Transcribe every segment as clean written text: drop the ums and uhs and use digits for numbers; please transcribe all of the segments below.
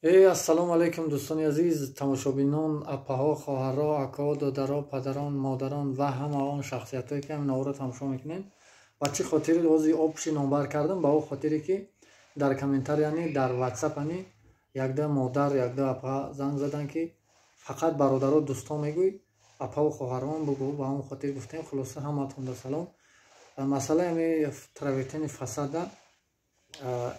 Ассалому алайкум дӯстони азиз, тамошобинон, апаҳо, хоҳарро, акаҳо, додаро, падарон, модарон ва ҳама он шахсиятое ки ҳамин наворро тамошо мекунед. Ба чӣ хотири ҳозир опиши номбар кардам? Ба он хотире ки дар комментарияни дар ватсапани якда модар, якда апа занг задан ки фақат бародаро, дӯстон мегӯй, апаҳо, хоҳарон бугӯ. Ба он хотир гуфтем. Хулоса ҳамаатонда салом. Масъалаи ами травертини фасада.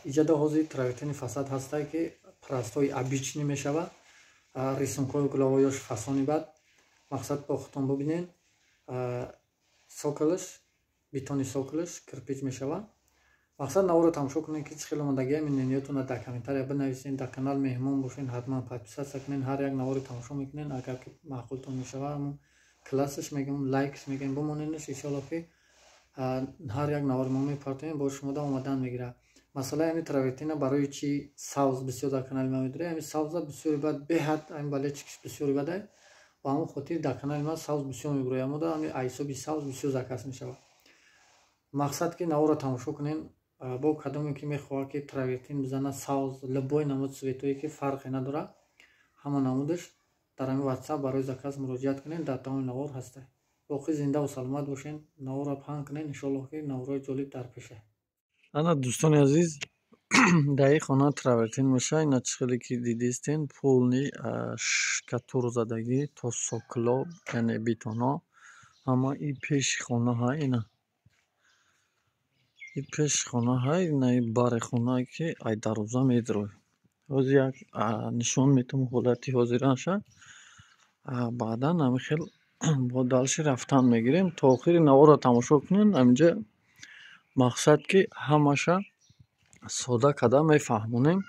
Иҷода ҳозир травертини фасад ҳастае ки парастҳои обични мешавад. Рисункҳои гуловоёш фасони бад. Мақсад бо худтон бубинед. Сокалаш, битони сокалаш кирпич мешавад. Мақсад наворро тамошо кунед ки чӣ хел омадагия мнениятона дар комментария бинависед. Дар канал меҳмон бошед, ҳатман подписатсия кунед. Ҳар як наворро тамошо мекунед. Агар ки маъқултон мешавад, ҳамон классаш мегӯм, лайкш мегӯм, бимонедш. Иншоалло ки ҳар як навори мо мепартоем бо шумода омадан мегирад. Масъалаи ами травертина барои чи савз бисёр дар канали ман медоред. Ами савза бисёри бад беҳад ами балечкиш бисёри бад ай. Ба ҳамон хотир дар канали ман савз бисёр мебуроям. Мода ами айсоби савз бисёр закас мешавад. Мақсад ки наворро тамошо кунем. Бо кадоме ки мехоҳад ки травертин бизана, савз, любой намуд цветое ки фарқе надорад, ҳама намудаш дар ами ватсап барои заказ муроҷиат кунед. Дар тамоми навор ҳастад. боқӣ зиндаву саломат бошед. Наворро паҳн кунед. Иншоалло ки наворҳои ҷолиб дар пеша. Ана дӯстони азиз, дар ин хона травертин мешавад. Ина чӣ хеле ки дидистин пулни шкатур задагӣ то сокло, яъне битонҳо. Ама и пеши хона ҳай, ина и пеши хона ҳай, ина и бари хонае ки ай дароза медрой. ҳозир як нишон метавом ҳолати ҳозираша. Баъдан ами хел бо далши рафтан мегирем. То охири наворро тамошо кунед. Аминҷа мақсад ки ҳамаша сода карда мефаҳмонем.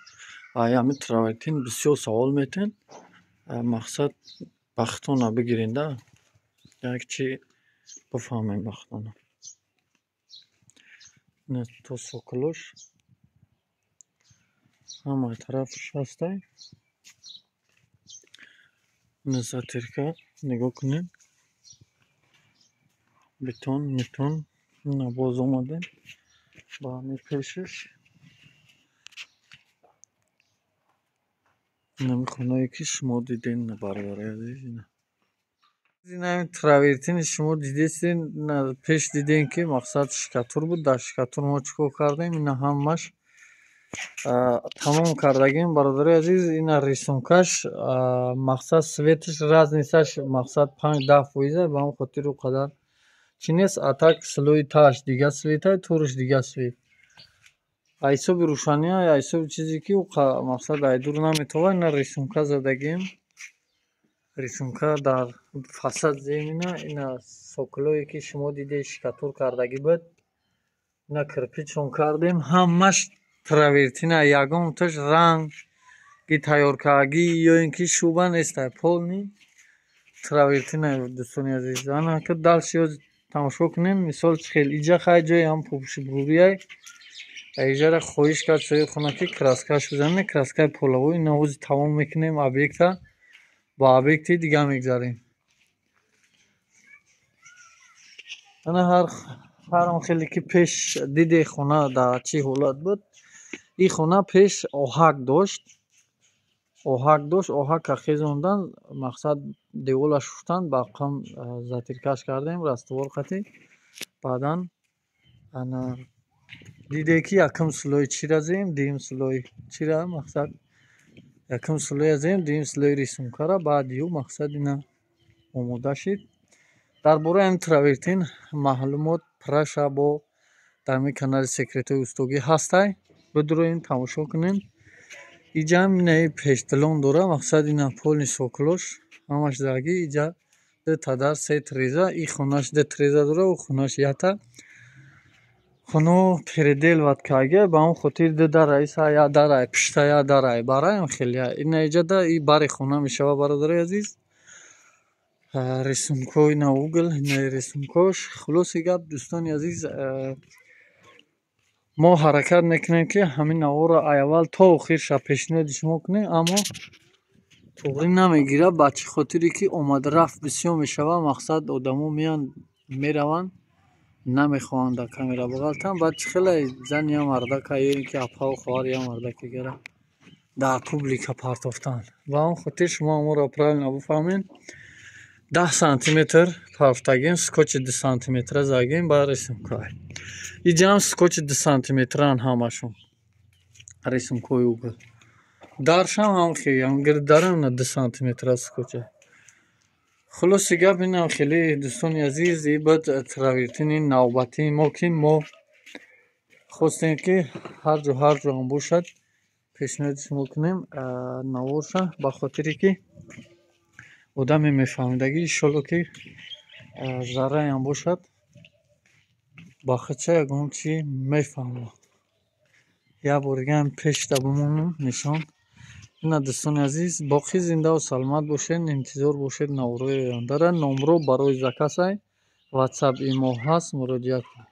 Ами травертин бисёр савол метен. Мақсад бахтона бигиринда. Як чи бифаҳмем бахтона. Ина то соклош ҳамаи тарафш ҳастай. Ина затирка нигоҳ кунед. Битон, метон. Ина боз омадем ба ами пешаш. Инами хонае ки шумо диден бародари азиз. Инами травертини шумо дидестин. Пеш дидем ки мақсад шкатур буд. Дар шкатур мо чӣ кор кардем? Ина ҳамаш тамом кардагим бародари азиз. Ина рисункаш мақсад светаш разнесаш мақсад 5-10%. Ба ҳамон хотир ӯ қадар чӣ нест. А так слои тааш дига светай, туриш дига свет. Айсоби рӯшания, айсоби чизе ки ӯ мақсад айдур наметавад. Ина рисунка задагим. Рисунка дар фасад зем. Ина соклое ки шумо дидед шкатур кардагӣ буд. Ина кирпичон кардем. Ҳамаш травертина ягонташ ранги тайёркардагӣ ё ин ки шуба нестай. Полни травертина дӯстони азиз. Ана ки далши тамошо кунем. Мисол чӣ хел иҷа хай ҷои ҳам пӯши бурурияй. Иҷара хоҳиш кард соҳиби хона ки краскааш бизанед. Краскаи полавои. Ина ҳозир тамом мекунем объекта. Ба объекти дига мегзарем. Ана ҳар он хеле ки пеш диде хона дар чӣ ҳолат буд. И хона пеш оҳак дошт. Оҳак хезондан мақсад деволаш шуфтан ба қам затиркаш кардем. Раствор қатӣ. Баъдан ана диде ки якум слой чира зем, дуюм слой чира мақсад якум слоя зем, дуюм слои рисункара. Баъди ӯ мақсад ина омода шид. Дар бораи ҳамин травертин маълумот праша бо дар ҳамин канали секретҳои устогӣ ҳастай. Бидуроем тамошо кунем. Иҷа ҳам ина пештилон дора. Мақсад ина полни соклош ҳамаш загӣ. Иҷа ду тадар се треза. И хонаш ду треза дора. Ӯ хонаш ята. Хоно передел ваткаага. Ба ҳамон хотир ду дарай, са як дарай, пишта як дарай, бараям хеле. Ина иҷада и бари хона мешавад бародари азиз. Рисунко ина угл, ина рисункош. Хулоси гап дӯстони азиз, мо ҳаракат мекунем ки ҳамин наворро аввал то охирша пешниҳоди шумо кунем. Аммо туғри намегирад. Ба чӣ хотире ки омадрафт бисёр мешавад. Мақсад одамо меянд мераванд намехоҳанд дар камера буғалтанд. Баъд чӣ хеле зани я мардака ё ин ки апаҳу хоҳар я мардака гара дар публика партофтан. Ба он хотир шумо аморо правилно бифаҳмед. 10 сантиметр партофтагим, скотчи 2 сантиметра загим ба рисмкӯй. И ҷам скотчи 2 сантиметран ҳамашон. Рисмкӯй угл. Даршам ҳам гирдарам на 2 сантиметра скотча. خلاصه گپ اینم خیلی دوستان عزیز این بود تراورتین نوبتی ما که ما خواستیم که هر جا هم باشد پیشنهادش میکنیم نوارشه به خاطری که آدم میفهمیدگی انشالله که ذره هم باشد با خودشه یکم چی میفهمه یا برگم پیش بمونم نشان. نه دوستان عزیز باقی زنده و سلامت باشین. انتظار باشید نوروی آینده را. نمره برای زکاسای واتساپ ایمو هست مراجعه کنید.